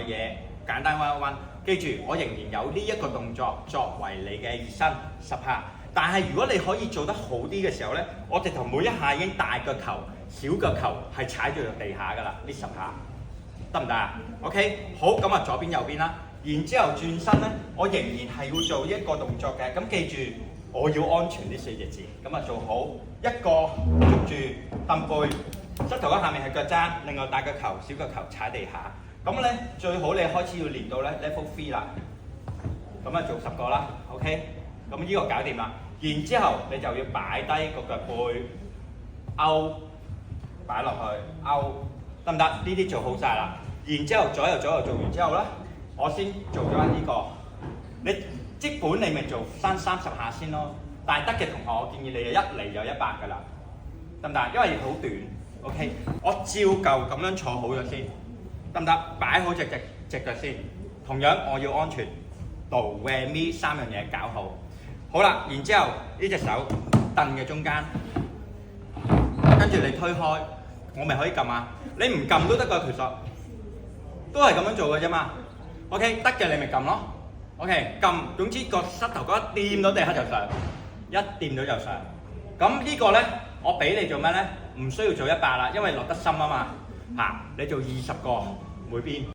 嘢，簡單溫一溫。記住，我仍然有呢一個動作作為你嘅熱身10下。但係如果你可以做得好啲嘅時候呢，我直頭每一下已經大腳球、小腳球係踩住地下㗎啦，呢10下得唔得啊 ？OK， 好，咁啊左邊右邊啦，然之後轉身呢，我仍然係要做一個動作嘅。咁記住，我要安全呢4隻字，咁啊做好一個捉住蹬背，膝頭哥下面係腳踭，另外大腳球、小腳球踩地下。咁咧最好你開始要練到咧 level 3啦，咁啊做10個啦 ，OK， 咁呢個搞掂啦。然之後你就要擺低個腳背，勾擺落去，勾得唔得？呢啲做好晒啦。然之後左右做完之後咧，我先做咗呢個。你即本你咪做翻30下先咯。但係得嘅同學，我建議你一嚟就100㗎啦，得唔得？因為好短 ，OK。我照舊咁樣坐好咗先，得唔得？擺好隻腳先。同樣我要安全，Do Re Mi 3樣嘢搞好。好啦，然之後呢隻手凳嘅中間，跟住你推開，我咪可以撳啊。你唔撳都得㗎，其實都係咁樣做嘅啫嘛。OK， 得嘅你咪撳咯。OK， 撳，總之個膝頭哥一掂到地下就上，一掂到就上。咁呢個咧，我俾你做咩咧？唔需要做100啦，因為落得深啊嘛。你做20個每邊。